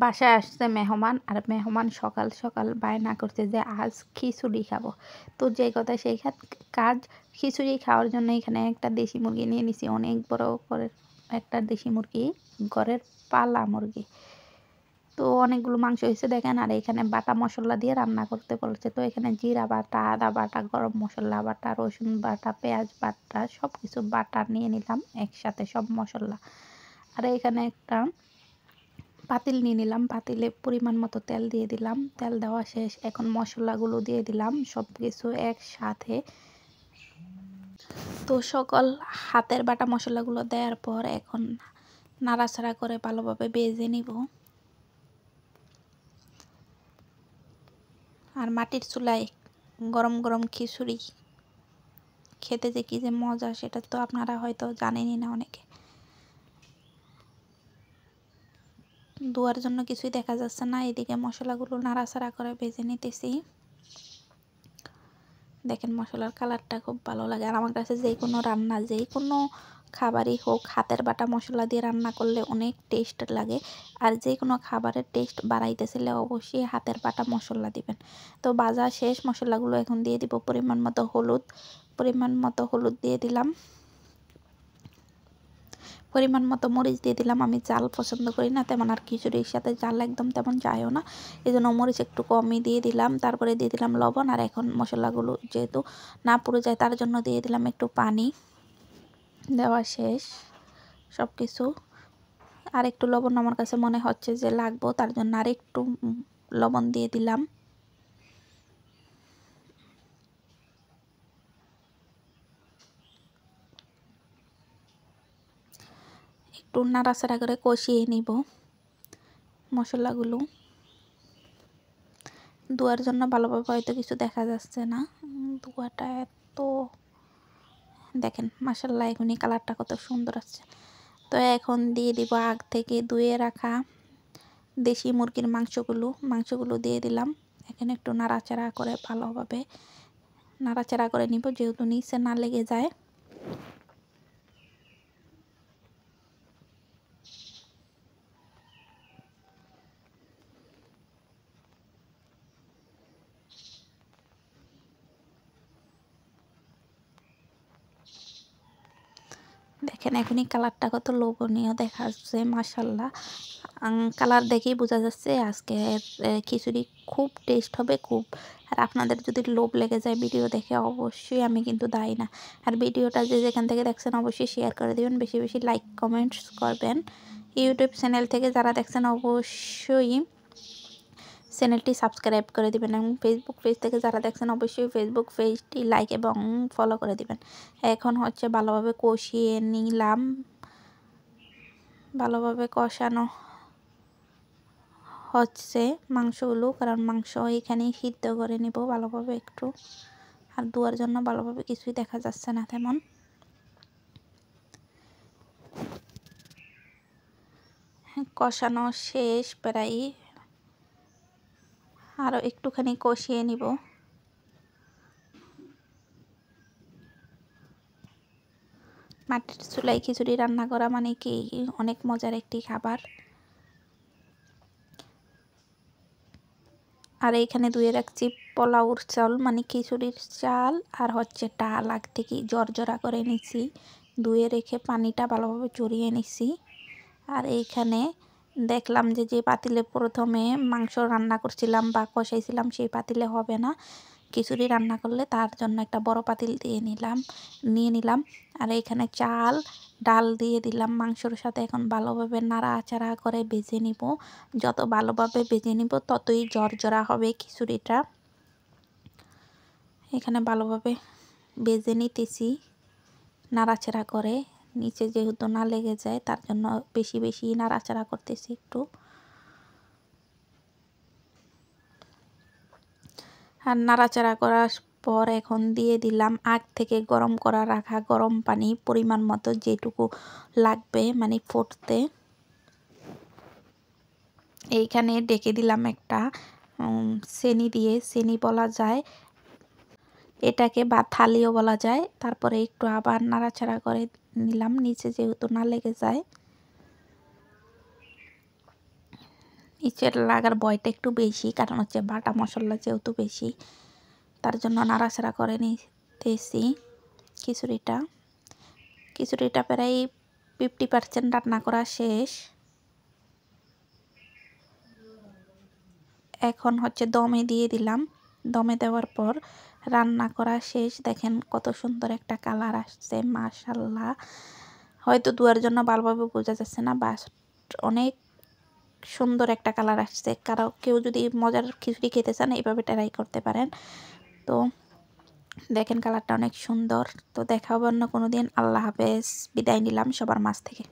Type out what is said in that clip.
বাসায় আসছে মেহমান, আর মেহমান সকাল সকাল বায়না করছে যে আজ খিচুড়ি খাবো। তো যে কথা সেই কাজ, খিচুড়ি খাওয়ার জন্য এখানে একটা দেশি মুরগি নিয়ে নিছি, অনেক বড় করে একটা দেশি মুরগি, ঘরের পালা মুরগি। তো অনেকগুলো মাংস হয়েছে দেখেন। আর এখানে বাটা মশলা দিয়ে রান্না করতে বলছে। তো এখানে জিরা বাটা, আদা বাটা, গরম মশলা বাটা, রসুন বাটা, পেঁয়াজ বাটা, সব কিছু বাটা নিয়ে নিলাম একসাথে, সব মশলা। আর এখানে একটা পাতিল নিয়ে নিলাম, পাতিলে পরিমাণ মতো তেল দিয়ে দিলাম, তেল দেওয়া শেষ। এখন মশলাগুলো দিয়ে দিলাম সব কিছু একসাথে। তো সকল হাতের বাটা মশলাগুলো দেওয়ার পর এখন নাড়াচাড়া করে ভালোভাবে ভেজে নিব। আর মাটির চুলায় গরম গরম খিচুড়ি খেতে যে কী যে মজা, সেটা তো আপনারা হয়তো জানেনই না অনেকে। ধোয়ার জন্য কিছুই দেখা যাচ্ছে না, এদিকে মশলাগুলো নাড়াচাড়া করে ভেজে নিতেছি। দেখেন মশলার কালারটা খুব ভালো লাগে। আর আমার কাছে যে কোনো রান্না, যে কোনো খাবারই হোক, হাতের বাটা মশলা দিয়ে রান্না করলে অনেক টেস্ট লাগে। আর যে কোনো খাবারের টেস্ট বাড়াইতেছিলে অবশ্যই হাতের বাটা মশলা দিবেন। তো ভাজা শেষ, মশলাগুলো এখন দিয়ে দিব পরিমাণ মতো হলুদ দিয়ে দিলাম, পরিমাণ মতো মরিচ দিয়ে দিলাম। আমি জাল পছন্দ করি না তেমন, আর খিচুড়ির সাথে জাল একদম তেমন যায়ও না, এই জন্য মরিচ একটু কমই দিয়ে দিলাম। তারপরে দিয়ে দিলাম লবণ। আর এখন মশলাগুলো যেহেতু না পুড়ে যায় তার জন্য দিয়ে দিলাম একটু পানি। দেওয়া শেষ সব কিছু। আর একটু লবণ আমার কাছে মনে হচ্ছে যে লাগবো, তার জন্য আর একটু লবণ দিয়ে দিলাম। একটু নাড়াচাড়া করে কষিয়ে নিব মশলাগুলো। ধোয়ার জন্য ভালোভাবে হয়তো কিছু দেখা যাচ্ছে না, ধোয়াটা এত, দেখেন মাশাআল্লাহ এখনই কালারটা কত সুন্দর আসছে। তো এখন দিয়ে দিব আগ থেকে ধুয়ে রাখা দেশি মুরগির মাংসগুলো দিয়ে দিলাম। এখানে একটু নাড়াচাড়া করে ভালোভাবে নাড়াচাড়া করে নিব, যেহেতু নিচে না লেগে যায়। দেখেন এখনই কালারটা কত লোভনীয় দেখা যাচ্ছে মাশাআল্লাহ। কালার দেখেই বোঝা যাচ্ছে আজকে খিচুড়ি খুব টেস্ট হবে খুব। আর আপনাদের যদি লোভ লেগে যায় ভিডিও দেখে, অবশ্যই আমি কিন্তু দায়ী না। আর ভিডিওটা যে যেখান থেকে দেখছেন অবশ্যই শেয়ার করে দেবেন, বেশি বেশি লাইক কমেন্টস করবেন। ইউটিউব চ্যানেল থেকে যারা দেখছেন অবশ্যই চ্যানেলটি সাবস্ক্রাইব করে দিবেন, এবং ফেসবুক পেজ থেকে যারা দেখছেন অবশ্যই ফেসবুক পেজটি লাইক এবং ফলো করে দিবেন। এখন হচ্ছে ভালোভাবে কষিয়ে নিলাম, ভালোভাবে কষানো হচ্ছে মাংসগুলো, কারণ মাংস এখানেই সিদ্ধ করে নিব ভালোভাবে একটু। আর ধোয়ার জন্য ভালোভাবে কিছুই দেখা যাচ্ছে না তেমন। কষানো শেষ প্রায়, আরও একটুখানি কষিয়ে নিব। মাটির চুলায় খিচুড়ি রান্না করা মানে কি অনেক মজার একটি খাবার। আর এইখানে ধুয়ে রাখছি পোলাওর চাল, মানে খিচুড়ির চাল, আর হচ্ছে ডাল আগ থেকে জর্জরা করে নিছি, ধুয়ে রেখে পানিটা ভালোভাবে চড়িয়ে নিছি। আর এইখানে দেখলাম যে যে পাতিলে প্রথমে মাংস রান্না করছিলাম বা কষাইছিলাম সেই পাতিলে হবে না, খিচুড়ি রান্না করলে তার জন্য একটা বড় পাতিল নিয়ে নিলাম। আর এইখানে চাল ডাল দিয়ে দিলাম মাংসর সাথে। এখন ভালোভাবে নাড়াচাড়া করে ভেজে নিব, যত ভালোভাবে ভেজে নিব ততই জর্জরা হবে খিচুড়িটা। এখানে ভালোভাবে ভেজে নিতেছি নাড়াচাড়া করে, নিচে যেহেতু না লেগে যায় তার জন্য বেশি বেশি নাড়াচাড়া করতেছি একটু। আর নাড়াচাড়া করার পর এখন দিয়ে দিলাম আগ থেকে গরম করা রাখা গরম পানি, পরিমাণ মতো যেটুকু লাগবে মানে ফুটতে। এইখানে ডেকে দিলাম একটা চেনি দিয়ে, চেনি বলা যায় এটাকে, বা থালিও বলা যায়। তারপরে একটু আবার নাড়াচাড়া করে নিলাম, নিচে যেহেতু না লেগে যায়। ইচের লাগার ভয়টা একটু বেশি, কারণ হচ্ছে বাটা মশলা যেহেতু বেশি, তার জন্য নাড়াচাড়া করে নিতেছি খিচুড়িটা প্রায় 50% রান্না করা শেষ। এখন হচ্ছে দমে দিয়ে দিলাম। দমে দেওয়ার পর রান্না করা শেষ। দেখেন কত সুন্দর একটা কালার আসছে, মাশাল্লাহ। হয়তো ধোয়ার জন্য ভালোভাবে বোঝা যাচ্ছে না, বাস অনেক সুন্দর একটা কালার আসছে। কারো কেউ যদি মজার খিচুড়ি খেতে চান এইভাবে ট্রাই করতে পারেন। তো দেখেন কালারটা অনেক সুন্দর। তো দেখা হবে অন্য কোনো দিন। আল্লাহ হাফেজ, বিদায় নিলাম সবার মাঝ থেকে।